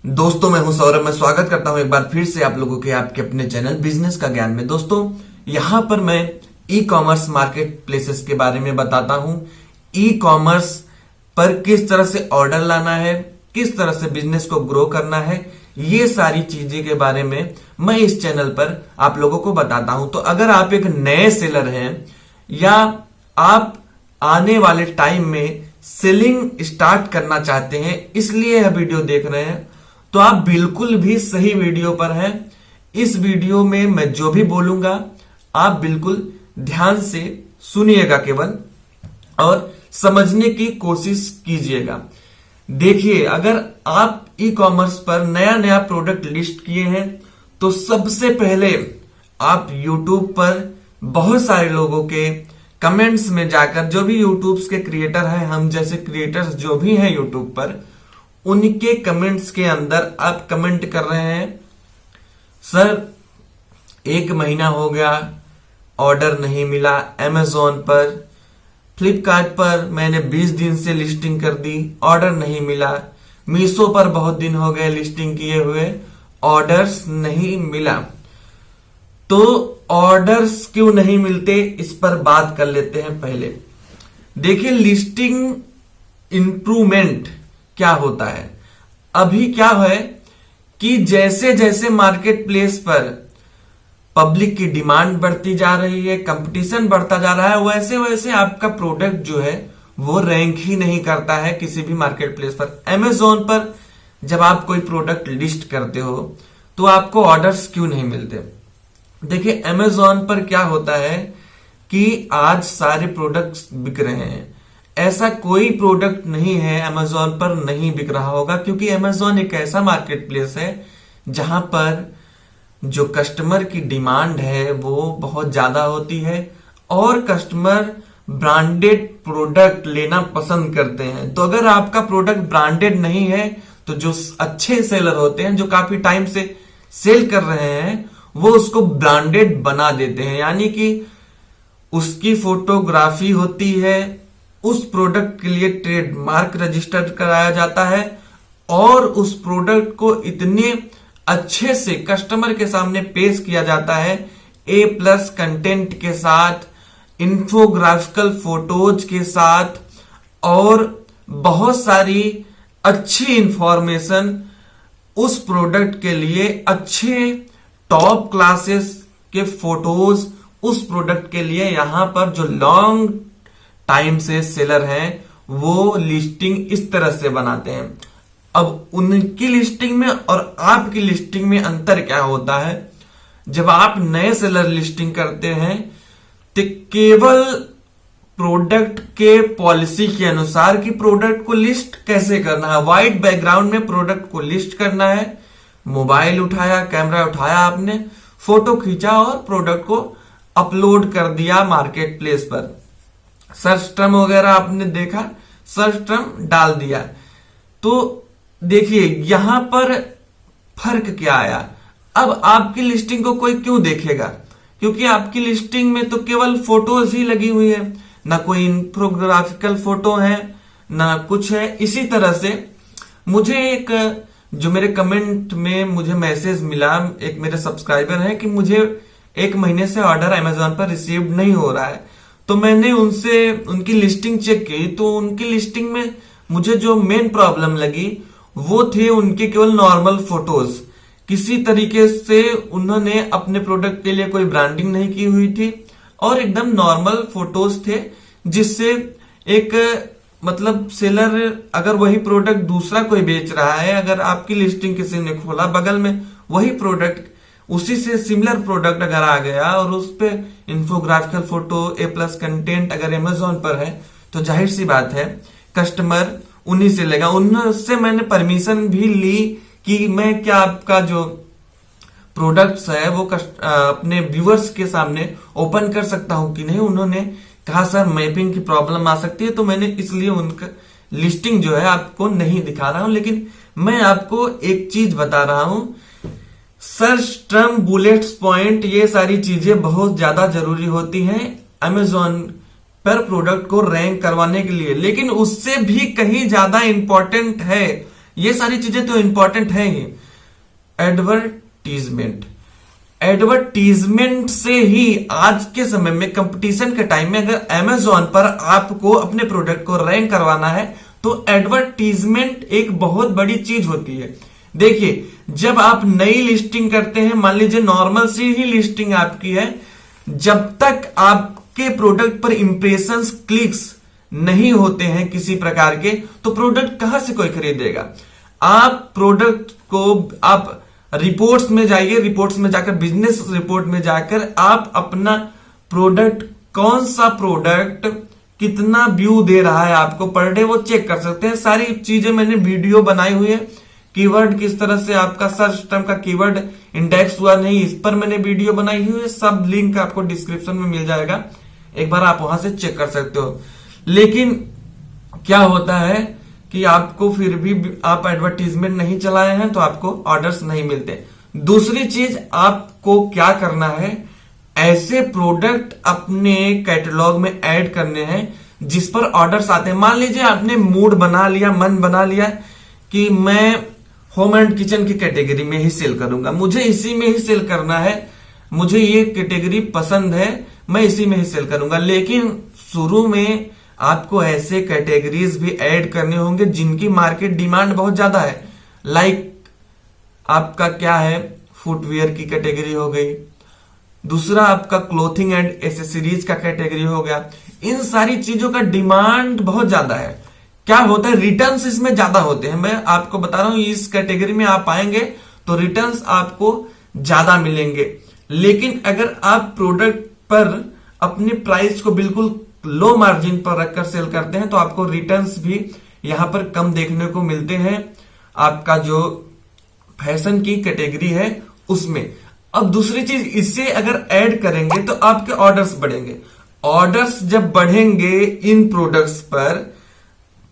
दोस्तों मैं हूं सौरभ। मैं स्वागत करता हूं एक बार फिर से आप लोगों के आपके अपने चैनल बिजनेस का ज्ञान में। दोस्तों यहां पर मैं ई कॉमर्स मार्केट प्लेसेस के बारे में बताता हूं। ई कॉमर्स पर किस तरह से ऑर्डर लाना है, किस तरह से बिजनेस को ग्रो करना है, ये सारी चीजें के बारे में मैं इस चैनल पर आप लोगों को बताता हूं। तो अगर आप एक नए सेलर हैं या आप आने वाले टाइम में सेलिंग स्टार्ट करना चाहते हैं, इसलिए यह वीडियो देख रहे हैं, तो आप बिल्कुल भी सही वीडियो पर हैं। इस वीडियो में मैं जो भी बोलूंगा आप बिल्कुल ध्यान से सुनिएगा केवल और समझने की कोशिश कीजिएगा। देखिए, अगर आप ई कॉमर्स पर नया नया प्रोडक्ट लिस्ट किए हैं तो सबसे पहले आप यूट्यूब पर बहुत सारे लोगों के कमेंट्स में जाकर, जो भी यूट्यूब के क्रिएटर हैं, हम जैसे क्रिएटर्स जो भी हैं यूट्यूब पर, उनके कमेंट्स के अंदर आप कमेंट कर रहे हैं, सर 1 महीना हो गया ऑर्डर नहीं मिला, अमेजोन पर, फ्लिपकार्ट पर मैंने 20 दिन से लिस्टिंग कर दी, ऑर्डर नहीं मिला, मीशो पर बहुत दिन हो गए लिस्टिंग किए हुए, ऑर्डर्स नहीं मिला। तो ऑर्डर्स क्यों नहीं मिलते, इस पर बात कर लेते हैं। पहले देखिए लिस्टिंग इंप्रूवमेंट क्या होता है। अभी क्या है कि जैसे जैसे मार्केट प्लेस पर पब्लिक की डिमांड बढ़ती जा रही है, कंपटीशन बढ़ता जा रहा है, वैसे वैसे आपका प्रोडक्ट जो है वो रैंक ही नहीं करता है किसी भी मार्केट प्लेस पर। अमेजोन पर जब आप कोई प्रोडक्ट लिस्ट करते हो तो आपको ऑर्डर्स क्यों नहीं मिलते। देखिए अमेजोन पर क्या होता है कि आज सारे प्रोडक्ट्स बिक रहे हैं, ऐसा कोई प्रोडक्ट नहीं है अमेजोन पर नहीं बिक रहा होगा, क्योंकि अमेजोन एक ऐसा मार्केट प्लेस है जहां पर जो कस्टमर की डिमांड है वो बहुत ज्यादा होती है और कस्टमर ब्रांडेड प्रोडक्ट लेना पसंद करते हैं। तो अगर आपका प्रोडक्ट ब्रांडेड नहीं है तो जो अच्छे सेलर होते हैं, जो काफी टाइम से सेल कर रहे हैं, वो उसको ब्रांडेड बना देते हैं, यानी कि उसकी फोटोग्राफी होती है, उस प्रोडक्ट के लिए ट्रेडमार्क रजिस्टर कराया जाता है और उस प्रोडक्ट को इतने अच्छे से कस्टमर के सामने पेश किया जाता है, A+ कंटेंट के साथ, इंफोग्राफिकल फोटोज के साथ और बहुत सारी अच्छी इंफॉर्मेशन उस प्रोडक्ट के लिए, अच्छे टॉप क्लासेस के फोटोज उस प्रोडक्ट के लिए। यहां पर जो लॉन्ग टाइम से सेलर हैं वो लिस्टिंग इस तरह से बनाते हैं। अब उनकी लिस्टिंग में और आपकी लिस्टिंग में अंतर क्या होता है। जब आप नए सेलर लिस्टिंग करते हैं तो केवल प्रोडक्ट के पॉलिसी के अनुसार कि प्रोडक्ट को लिस्ट कैसे करना है, व्हाइट बैकग्राउंड में प्रोडक्ट को लिस्ट करना है, मोबाइल उठाया, कैमरा उठाया, आपने फोटो खींचा और प्रोडक्ट को अपलोड कर दिया मार्केट प्लेस पर, सर्च टर्म वगैरह आपने देखा, सर्च टर्म डाल दिया। तो देखिए यहां पर फर्क क्या आया। अब आपकी लिस्टिंग को कोई क्यों देखेगा, क्योंकि आपकी लिस्टिंग में तो केवल फोटोज ही लगी हुई है, ना कोई इंफोग्राफिकल फोटो है ना कुछ है। इसी तरह से मुझे एक जो मेरे कमेंट में मुझे मैसेज मिला, एक मेरे सब्सक्राइबर है कि मुझे 1 महीने से ऑर्डर अमेजोन पर रिसीव नहीं हो रहा है। तो मैंने उनसे उनकी लिस्टिंग चेक की, तो उनकी लिस्टिंग में मुझे जो मेन प्रॉब्लम लगी वो थे उनके केवल नॉर्मल फोटोज। किसी तरीके से उन्होंने अपने प्रोडक्ट के लिए कोई ब्रांडिंग नहीं की हुई थी और एकदम नॉर्मल फोटोज थे, जिससे एक मतलब सेलर अगर वही प्रोडक्ट दूसरा कोई बेच रहा है, अगर आपकी लिस्टिंग किसी ने खोला, बगल में वही प्रोडक्ट, उसी से सिमिलर प्रोडक्ट अगर आ गया और उस पे इंफोग्राफिकल फोटो, A+ कंटेंट अगर अमेजोन पर है, तो जाहिर सी बात है कस्टमर उन्हीं से लेगा। उनसे मैंने परमिशन भी ली कि मैं क्या आपका जो प्रोडक्ट्स है वो अपने व्यूअर्स के सामने ओपन कर सकता हूं कि नहीं। उन्होंने कहा सर मैपिंग की प्रॉब्लम आ सकती है, तो मैंने इसलिए उनका लिस्टिंग जो है आपको नहीं दिखा रहा हूं। लेकिन मैं आपको एक चीज बता रहा हूं, सर्च टर्म, बुलेट्स पॉइंट, ये सारी चीजें बहुत ज्यादा जरूरी होती हैं अमेजोन पर प्रोडक्ट को रैंक करवाने के लिए। लेकिन उससे भी कहीं ज्यादा इंपॉर्टेंट है ये सारी चीजें तो इंपॉर्टेंट है ही। एडवर्टीजमेंट, एडवर्टीजमेंट से ही आज के समय में कंपटीशन के टाइम में अगर अमेजोन पर आपको अपने प्रोडक्ट को रैंक करवाना है तो एडवर्टीजमेंट एक बहुत बड़ी चीज होती है। देखिए, जब आप नई लिस्टिंग करते हैं, मान लीजिए नॉर्मल सी ही लिस्टिंग आपकी है, जब तक आपके प्रोडक्ट पर इंप्रेशंस, क्लिक्स नहीं होते हैं किसी प्रकार के, तो प्रोडक्ट कहां से कोई खरीदेगा। आप प्रोडक्ट को आप रिपोर्ट्स में जाइए, रिपोर्ट्स में जाकर, बिजनेस रिपोर्ट में जाकर आप अपना प्रोडक्ट, कौन सा प्रोडक्ट कितना व्यू दे रहा है आपको पर डे, वो चेक कर सकते हैं। सारी चीजें मैंने वीडियो बनाई हुई है। कीवर्ड किस तरह से आपका सर्च टर्म का कीवर्ड इंडेक्स हुआ नहीं, इस पर मैंने वीडियो बनाई हुई है। सब लिंक आपको डिस्क्रिप्शन में मिल जाएगा, एक बार आप वहां से चेक कर सकते हो। लेकिन क्या होता है कि आपको फिर भी आप एडवर्टीजमेंट नहीं चलाए हैं तो आपको ऑर्डर्स नहीं मिलते। दूसरी चीज, आपको क्या करना है, ऐसे प्रोडक्ट अपने कैटलॉग में ऐड करने हैं जिस पर ऑर्डर्स आते हैं। मान लीजिए आपने मूड बना लिया, मन बना लिया कि मैं होम एंड किचन की कैटेगरी में ही सेल करूंगा, मुझे इसी में ही सेल करना है, मुझे ये कैटेगरी पसंद है, मैं इसी में ही सेल करूंगा। लेकिन शुरू में आपको ऐसे कैटेगरीज भी ऐड करने होंगे जिनकी मार्केट डिमांड बहुत ज्यादा है। लाइक आपका क्या है, फुटवेयर की कैटेगरी हो गई, दूसरा आपका क्लोथिंग एंड एसेसरीज का कैटेगरी हो गया। इन सारी चीजों का डिमांड बहुत ज्यादा है। क्या होता है, रिटर्न्स इसमें ज्यादा होते हैं। मैं आपको बता रहा हूं, इस कैटेगरी में आप आएंगे तो रिटर्न्स आपको ज्यादा मिलेंगे। लेकिन अगर आप प्रोडक्ट पर अपनी प्राइस को बिल्कुल लो मार्जिन पर रखकर सेल करते हैं तो आपको रिटर्न्स भी यहां पर कम देखने को मिलते हैं, आपका जो फैशन की कैटेगरी है उसमें। अब दूसरी चीज, इससे अगर ऐड करेंगे तो आपके ऑर्डर्स बढ़ेंगे। ऑर्डर्स जब बढ़ेंगे इन प्रोडक्ट्स पर,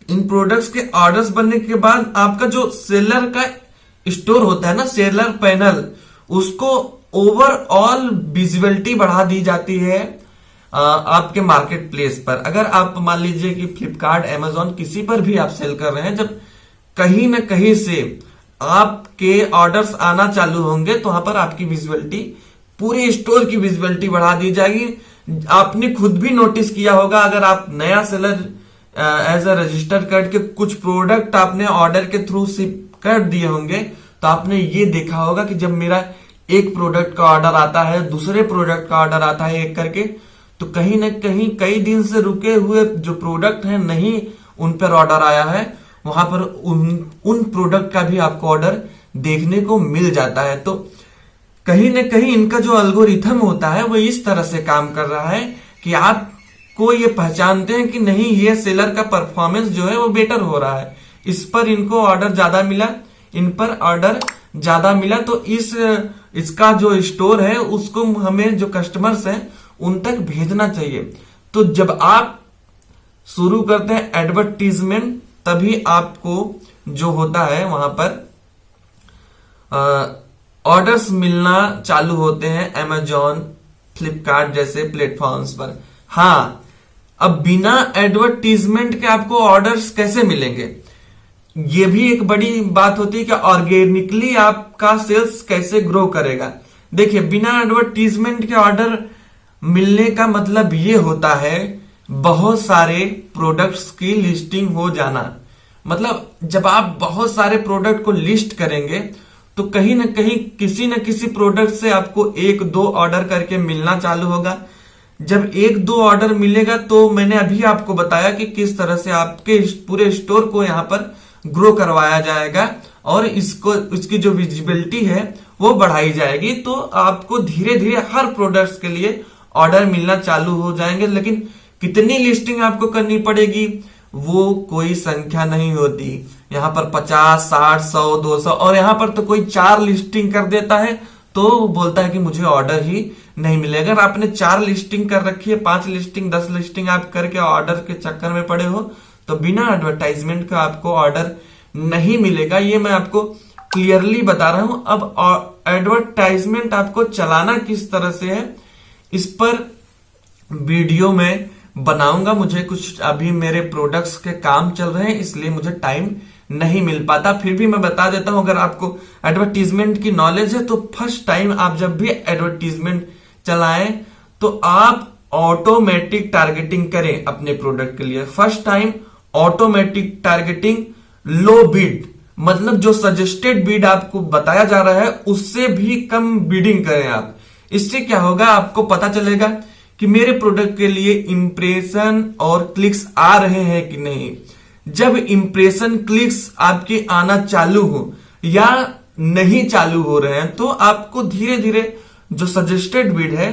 इन प्रोडक्ट्स के ऑर्डर्स बढ़ने के बाद आपका जो सेलर का स्टोर होता है ना, सेलर पैनल, उसको ओवरऑल विजिबिलिटी बढ़ा दी जाती है आपके मार्केट प्लेस पर। अगर आप मान लीजिए कि फ्लिपकार्ट, अमेजोन, किसी पर भी आप सेल कर रहे हैं, जब कहीं ना कहीं से आपके ऑर्डर्स आना चालू होंगे तो वहां पर आपकी विजिबिलिटी, पूरे स्टोर की विजिबिलिटी बढ़ा दी जाएगी। आपने खुद भी नोटिस किया होगा, अगर आप नया सेलर एज अ रजिस्टर करके कुछ प्रोडक्ट आपने ऑर्डर के थ्रू शिप कर दिए होंगे तो आपने ये देखा होगा कि जब मेरा एक प्रोडक्ट का ऑर्डर आता है, दूसरे प्रोडक्ट का ऑर्डर आता है एक करके, तो कहीं ना कहीं कई दिन से रुके हुए जो प्रोडक्ट हैं, नहीं उन पर ऑर्डर आया है, वहां पर उन प्रोडक्ट का भी आपको ऑर्डर देखने को मिल जाता है। तो कहीं ना कहीं इनका जो एल्गोरिथम होता है वो इस तरह से काम कर रहा है कि आपको ये पहचानते हैं कि नहीं, ये सेलर का परफॉर्मेंस जो है वो बेटर हो रहा है, इस पर इनको ऑर्डर ज्यादा मिला, इन पर ऑर्डर ज्यादा मिला, तो इसका जो स्टोर है उसको हमें जो कस्टमर्स हैं उन तक भेजना चाहिए। तो जब आप शुरू करते हैं एडवर्टीजमेंट, तभी आपको जो होता है वहां पर ऑर्डर्स मिलना चालू होते हैं अमेजॉन, फ्लिपकार्ट जैसे प्लेटफॉर्म्स पर। हाँ, अब बिना एडवर्टीजमेंट के आपको ऑर्डर्स कैसे मिलेंगे, ये भी एक बड़ी बात होती है कि ऑर्गेनिकली आपका सेल्स कैसे ग्रो करेगा। देखिए, बिना एडवर्टीजमेंट के ऑर्डर मिलने का मतलब ये होता है बहुत सारे प्रोडक्ट्स की लिस्टिंग हो जाना। मतलब जब आप बहुत सारे प्रोडक्ट को लिस्ट करेंगे तो कहीं ना कहीं किसी न किसी प्रोडक्ट से आपको एक दो ऑर्डर करके मिलना चालू होगा। जब एक दो ऑर्डर मिलेगा तो मैंने अभी आपको बताया कि किस तरह से आपके पूरे स्टोर को यहाँ पर ग्रो करवाया जाएगा और इसकी जो विजिबिलिटी है वो बढ़ाई जाएगी। तो आपको धीरे धीरे हर प्रोडक्ट्स के लिए ऑर्डर मिलना चालू हो जाएंगे। लेकिन कितनी लिस्टिंग आपको करनी पड़ेगी वो कोई संख्या नहीं होती। यहाँ पर 50, 60, 100, 200 और यहाँ पर तो कोई 4 लिस्टिंग कर देता है तो बोलता है कि मुझे ऑर्डर ही नहीं मिलेगा। अगर आपने 4 लिस्टिंग कर रखी है, 5 लिस्टिंग, 10 लिस्टिंग आप करके ऑर्डर के चक्कर में पड़े हो तो बिना एडवर्टाइजमेंट का आपको ऑर्डर नहीं मिलेगा। ये मैं आपको क्लियरली बता रहा हूं। अब एडवर्टाइजमेंट आपको चलाना किस तरह से है, इस पर वीडियो में बनाऊंगा। मुझे कुछ अभी मेरे प्रोडक्ट्स के काम चल रहे हैं इसलिए मुझे टाइम नहीं मिल पाता। फिर भी मैं बता देता हूं, अगर आपको एडवर्टीजमेंट की नॉलेज है तो फर्स्ट टाइम आप जब भी एडवर्टीजमेंट चलाएं तो आप ऑटोमेटिक टारगेटिंग करें अपने प्रोडक्ट के लिए। फर्स्ट टाइम ऑटोमेटिक टारगेटिंग, लो बिड, मतलब जो सजेस्टेड बिड आपको बताया जा रहा है उससे भी कम बिडिंग करें आप। इससे क्या होगा, आपको पता चलेगा कि मेरे प्रोडक्ट के लिए इंप्रेशन और क्लिक्स आ रहे हैं कि नहीं। जब इंप्रेशन क्लिक्स आपके आना चालू हो या नहीं चालू हो रहे हैं तो आपको धीरे धीरे जो सजेस्टेड बिड है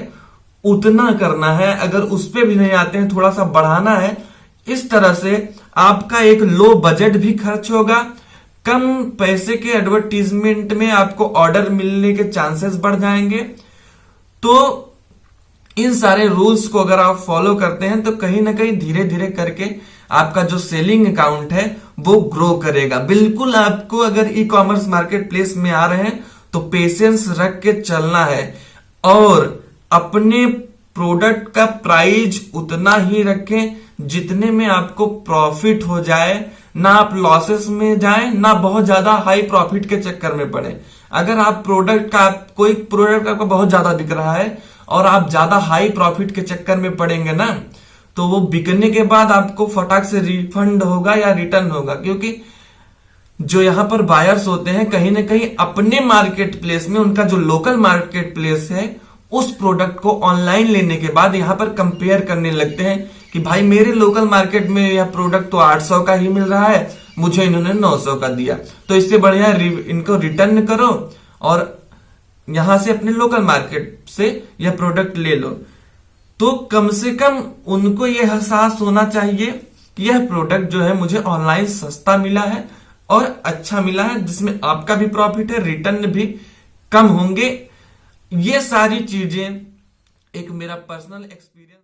उतना करना है। अगर उस पे भी नहीं आते हैं थोड़ा सा बढ़ाना है। इस तरह से आपका एक लो बजट भी खर्च होगा, कम पैसे के एडवर्टीजमेंट में आपको ऑर्डर मिलने के चांसेस बढ़ जाएंगे। तो इन सारे रूल्स को अगर आप फॉलो करते हैं तो कहीं ना कहीं धीरे धीरे करके आपका जो सेलिंग अकाउंट है वो ग्रो करेगा। बिल्कुल आपको अगर ई कॉमर्स मार्केट प्लेस में आ रहे हैं तो पेशेंस रख के चलना है और अपने प्रोडक्ट का प्राइस उतना ही रखें जितने में आपको प्रॉफिट हो जाए, ना आप लॉसेस में जाएं ना बहुत ज्यादा हाई प्रॉफिट के चक्कर में पड़े। अगर आप कोई प्रोडक्ट आपका बहुत ज्यादा बिक रहा है और आप ज्यादा हाई प्रॉफिट के चक्कर में पड़ेंगे ना तो वो बिकने के बाद आपको फटाक से रिफंड होगा या रिटर्न होगा, क्योंकि जो यहां पर बायर्स होते हैं कहीं ना कहीं अपने मार्केट प्लेस में, उनका जो लोकल मार्केट प्लेस है उस प्रोडक्ट को ऑनलाइन लेने के बाद यहां पर कंपेयर करने लगते हैं कि भाई मेरे लोकल मार्केट में यह प्रोडक्ट तो 800 का ही मिल रहा है, मुझे इन्होंने 900 का दिया, तो इससे बढ़िया इनको रिटर्न करो और यहां से अपने लोकल मार्केट से यह प्रोडक्ट ले लो। तो कम से कम उनको यह एहसास होना चाहिए कि यह प्रोडक्ट जो है मुझे ऑनलाइन सस्ता मिला है और अच्छा मिला है, जिसमें आपका भी प्रॉफिट है, रिटर्न भी कम होंगे। ये सारी चीजें एक मेरा पर्सनल एक्सपीरियंस